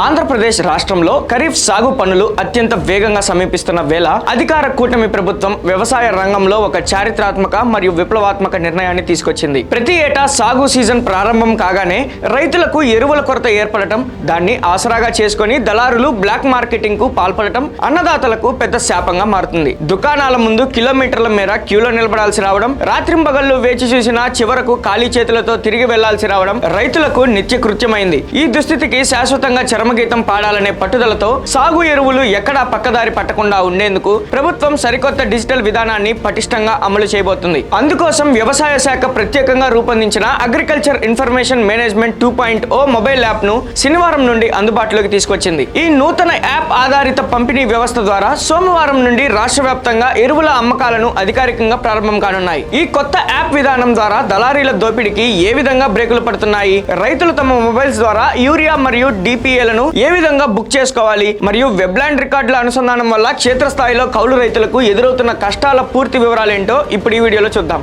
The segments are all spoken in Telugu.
ఆంధ్రప్రదేశ్ రాష్ట్రంలో ఖరీఫ్ సాగు పనులు అత్యంత వేగంగా సమీపిస్తున్న వేళ అధికార కూటమి ప్రభుత్వం వ్యవసాయ రంగంలో ఒక చారిత్రాత్మక మరియు విప్లవాత్మక నిర్ణయాన్ని తీసుకొచ్చింది. ప్రతి ఏటా సాగు సీజన్ ప్రారంభం కాగానే రైతులకు ఎరువుల కొరత ఏర్పడటం, దాన్ని ఆసరాగా చేసుకుని దళారులు బ్లాక్ మార్కెటింగ్ కు పాల్పడటం అన్నదాతలకు పెద్ద శాపంగా మారుతుంది. దుకాణాల ముందు కిలోమీటర్ల మేర క్యూలో నిలబడాల్సి రావడం, రాత్రింబగళ్ళు వేచి చూసినా చివరకు ఖాళీ చేతులతో తిరిగి వెళ్లాల్సి రావడం రైతులకు నిత్య కృత్యమైంది. ఈ దుస్థితికి శాశ్వతంగా చరమగీతం పాడాలనే పట్టుదలతో సాగు ఎరువులు ఎక్కడా పక్కదారి పట్టకుండా ఉండేందుకు ప్రభుత్వం సరికొత్త డిజిటల్ విధానాన్ని పటిష్టంగా అమలు చేయబోతుంది. అందుకోసం వ్యవసాయ శాఖ ప్రత్యేకంగా రూపొందించిన agriculture information management 2.0 mobile app ను శనివారం నుండి అందుబాటులోకి తీసుకొచ్చింది. ఈ నూతన యాప్ ఆధారిత పంపిణీ వ్యవస్థ ద్వారా సోమవారం నుండి రాష్ట్ర వ్యాప్తంగా ఎరువుల అమ్మకాలను అధికారికంగా ప్రారంభం కానున్నాయి. ఈ కొత్త యాప్ విధానం ద్వారా దళారీల దోపిడీకి ఏ విధంగా బ్రేకులు పడుతున్నాయి, రైతులు తమ మొబైల్స్ ద్వారా యూరియా మరియు డిపిఏలను ఏ విధంగా బుక్ చేసుకోవాలి మరియు వెబ్లాండ్ రికార్డుల అనుసంధానం వల్ల క్షేత్రస్థాయిలో కౌలు రైతులకు ఎదురవుతున్న కష్టాల పూర్తి వివరాలేంటో ఇప్పుడు ఈ వీడియోలో చూద్దాం.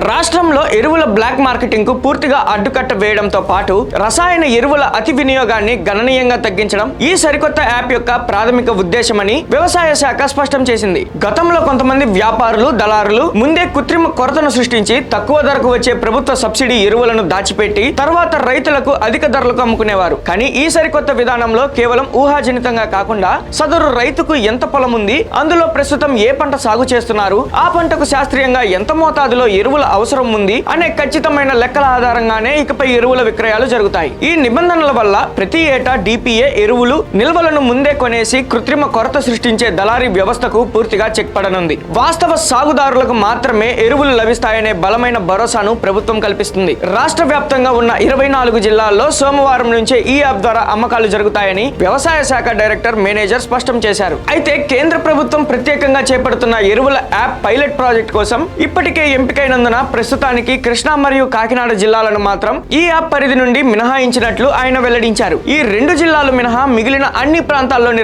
రాష్ట్రంలో ఎరువుల బ్లాక్ మార్కెటింగ్ కు పూర్తిగా అడ్డుకట్ట వేయడంతో పాటు రసాయన ఎరువుల అతి వినియోగాన్ని గణనీయంగా తగ్గించడం ఈ సరికొత్త యాప్ యొక్క ప్రాథమిక ఉద్దేశమని వ్యవసాయ శాఖ స్పష్టం చేసింది. గతంలో కొంతమంది వ్యాపారులు, దళారులు ముందే కృత్రిమ కొరతను సృష్టించి తక్కువ ధరకు వచ్చే ప్రభుత్వ సబ్సిడీ ఎరువులను దాచిపెట్టి తర్వాత రైతులకు అధిక ధరలకు అమ్ముకునేవారు. కానీ ఈ సరికొత్త విధానంలో కేవలం ఊహాజనితంగా కాకుండా సదరు రైతుకు ఎంత పొలం ఉంది, అందులో ప్రస్తుతం ఏ పంట సాగు చేస్తున్నారు, ఆ పంటకు శాస్త్రీయంగా ఎంత మోతాదులో ఎరువుల అవసరం ఉంది అనే ఖచ్చితమైన లెక్కల ఆధారంగానే ఇకపై ఎరువుల విక్రయాలు జరుగుతాయి. ఈ నిబంధనల వల్ల ప్రతి ఏటా డిపిఏ ఎరువులు నిల్వలను ముందే కొనేసి కృత్రిమ కొరత సృష్టించే దళారీ వ్యవస్థకు పూర్తిగా చెక్ పడనుంది. వాస్తవ సాగుదారులకు మాత్రమే ఎరువులు లభిస్తాయనే బలమైన భరోసాను ప్రభుత్వం కల్పిస్తుంది. రాష్ట్ర వ్యాప్తంగా ఉన్న 24 జిల్లాల్లో సోమవారం నుంచే ఈ యాప్ ద్వారా అమ్మకాలు జరుగుతాయని వ్యవసాయ శాఖ డైరెక్టర్ మేనేజర్ స్పష్టం చేశారు. అయితే కేంద్ర ప్రభుత్వం ప్రత్యేకంగా చేపడుతున్న ఎరువుల యాప్ పైలట్ ప్రాజెక్ట్ కోసం ఇప్పటికే ఎంపికైనందున ప్రస్తుతానికి కృష్ణా మరియు కాకినాడ జిల్లాలను మాత్రం ఈ యాప్ పరిధి నుండి మినహాయించినట్లు ఆయన వెల్లడించారు. ఈ 2 జిల్లాలు మినహా మిగిలిన అన్ని ప్రాంతాల్లోని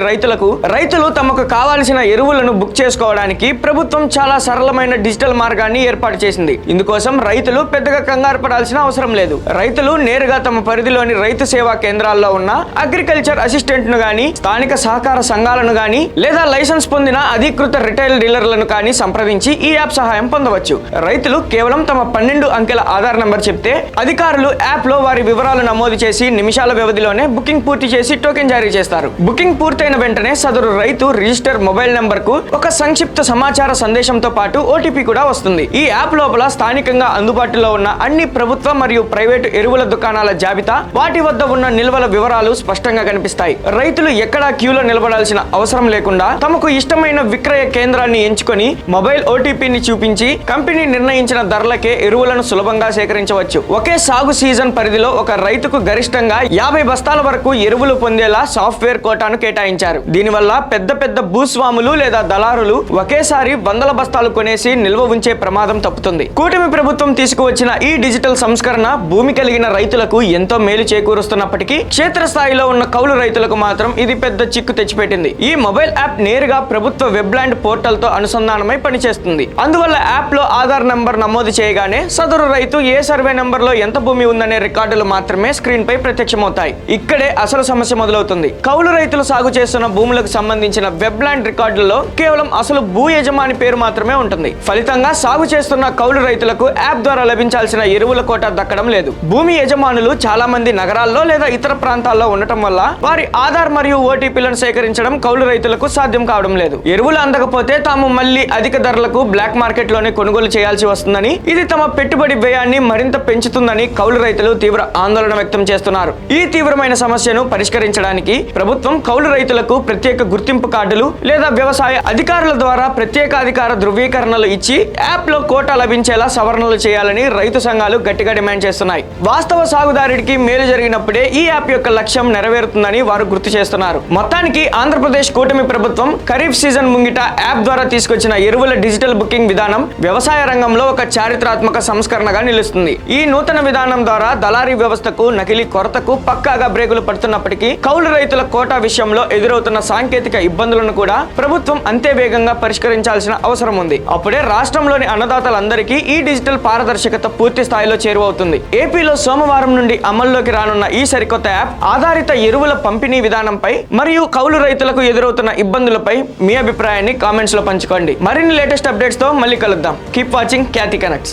రైతులు తమకు కావాల్సిన ఎరువులను బుక్ చేసుకోవడానికి ప్రభుత్వం చాలా సరళమైన డిజిటల్ మార్గాన్ని ఏర్పాటు చేసింది. ఇందుకోసం రైతులు పెద్దగా కంగారు పడాల్సిన అవసరం లేదు. రైతులు నేరుగా తమ పరిధిలోని రైతు సేవా కేంద్రాల్లో ఉన్న అగ్రికల్చర్ అసిస్టెంట్ ను గాని, స్థానిక సహకార సంఘాలను గాని లేదా లైసెన్స్ పొందిన అధికృత రిటైల్ డీలర్లను కానీ సంప్రదించి ఈ యాప్ సహాయం పొందవచ్చు. రైతులు కేవలం తమ 12 అంకెల ఆధార్ నంబర్ చెప్తే అధికారులు యాప్ లో వారి వివరాలు నమోదు చేసి నిమిషాల వ్యవధిలోనే బుకింగ్ పూర్తి చేసి టోకెన్ జారీ చేస్తారు. బుకింగ్ పూర్తయిన వెంటనే సదరు రైతు రిజిస్టర్ మొబైల్ నంబర్ కు ఒక సంక్షిప్త సమాచార సందేశంతో పాటు ఓటీపీ కూడా వస్తుంది. ఈ యాప్ లోపల స్థానికంగా అందుబాటులో ఉన్న అన్ని ప్రభుత్వ మరియు ప్రైవేటు ఎరువుల దుకాణాల జాబితా, వాటి వద్ద ఉన్న నిల్వల వివరాలు స్పష్టంగా కనిపిస్తాయి. రైతులు ఎక్కడా క్యూలో నిలబడాల్సిన అవసరం లేకుండా తమకు ఇష్టమైన విక్రయ కేంద్రాన్ని ఎంచుకొని మొబైల్ ఓటీపీని చూపించి కంపెనీ నిర్ణయించిన ధరలకే ఎరువులను సులభంగా సేకరించవచ్చు. ఒకే సాగు సీజన్ పరిధిలో ఒక రైతుకు గరిష్టంగా 50 బస్తాల వరకు ఎరువులు పొందేలా సాఫ్ట్వేర్ కోటాను కేటాయించారు. దీనివల్ల పెద్ద భూస్వాములు లేదా దళారులు ఒకేసారి 100 బస్తాలు కొనేసి నిల్వ ఉంచే ప్రమాదం తప్పుతుంది. కూటమి ప్రభుత్వం తీసుకువచ్చిన ఈ డిజిటల్ సంస్కరణ భూమి కలిగిన రైతులకు ఎంతో మేలు చేకూరుస్తున్నప్పటికీ క్షేత్రస్థాయిలో ఉన్న కౌలు రైతులకు మాత్రం ఇది పెద్ద చిక్కు తెచ్చిపెట్టింది. ఈ మొబైల్ యాప్ నేరుగా ప్రభుత్వ వెబ్లాండ్ పోర్టల్ తో అనుసంధానమై పనిచేస్తుంది. అందువల్ల యాప్ లో ఆధార్ నంబర్ నమోదు చేయగానే సదరు రైతు ఏ సర్వే నంబర్ లో ఎంత భూమి ఉందనే రికార్డులు మాత్రమే స్క్రీన్ పై ప్రత్యక్షమవుతాయి. ఇక్కడే అసలు సమస్య మొదలవుతుంది. కౌలు రైతులు సాగు చేస్తున్న భూములకు సంబంధించిన వెబ్లాండ్ రికార్డులలో కేవలం అసలు భూ యజమాని పేరు మాత్రమే ఉంటుంది. ఫలితంగా సాగు చేస్తున్న కౌలు రైతులకు యాప్ ద్వారా లభించాల్సిన ఎరువుల కోటా దక్కడం లేదు. భూమి యజమానులు చాలా మంది నగరాల్లో లేదా ఇతర ప్రాంతాల్లో ఉండటం వల్ల వారి ఆధార్ మరియు ఓటీపీలను సేకరించడం కౌలు రైతులకు సాధ్యం కావడం లేదు. ఎరువులు అందకపోతే తాము మళ్లీ అధిక ధరలకు బ్లాక్ మార్కెట్ లోనే కొనుగోలు చేయాల్సి వస్తుందని, ఇది తమ పెట్టుబడి వ్యయాన్ని మరింత పెంచుతుందని కౌలు రైతులు తీవ్ర ఆందోళన వ్యక్తం చేస్తున్నారు. ఈ తీవ్రమైన సమస్యను పరిష్కరించడానికి ప్రభుత్వం కౌలు రైతులకు ప్రత్యేక గుర్తింపు కార్డులు లేదా వ్యవసాయ అధికారుల ద్వారా ప్రత్యేకాధికార ధృవీకరణలు ఇచ్చి యాప్ లో కోటా లభించేలా సవరణలు చేయాలని రైతు సంఘాలు గట్టిగా డిమాండ్ చేస్తున్నాయి. వాస్తవ సాగుదారుడికి మేలు జరిగినప్పుడే ఈ యాప్ యొక్క లక్ష్యం నెరవేరుతుందని వారు గుర్తు చేస్తున్నారు. మొత్తానికి ఆంధ్రప్రదేశ్ కూటమి ప్రభుత్వం ఖరీఫ్ సీజన్ ముంగిట యాప్ ద్వారా తీసుకొచ్చిన ఎరువుల డిజిటల్ బుకింగ్ విధానం వ్యవసాయ రంగంలో ఒక చారిత్రక చారిత్రాత్మక సంస్కరణగా నిలుస్తుంది. ఈ నూతన విధానం ద్వారా దళారీ వ్యవస్థకు, నకిలీ కొరతకు పక్కాగా బ్రేకులు పడుతున్నప్పటికీ కౌలు రైతుల కోటా విషయంలో ఎదురవుతున్న సాంకేతిక ఇబ్బందులను కూడా ప్రభుత్వం అంతే వేగంగా పరిష్కరించాల్సిన అవసరం ఉంది. అప్పుడే రాష్ట్రంలోని అన్నదాతలందరికీ ఈ డిజిటల్ పారదర్శకత పూర్తి స్థాయిలో చేరువవుతుంది. ఏపీలో సోమవారం నుండి అమల్లోకి రానున్న ఈ సరికొత్త యాప్ ఆధారిత ఎరువుల పంపిణీ విధానంపై మరియు కౌలు రైతులకు ఎదురవుతున్న ఇబ్బందులపై మీ అభిప్రాయాన్ని కామెంట్స్ లో పంచుకోండి. మరిన్ని లేటెస్ట్ అప్డేట్స్ తో మళ్ళీ కలుద్దాం. కీప్ వాచింగ్ ఖ్యాతి కనెక్ట్స్.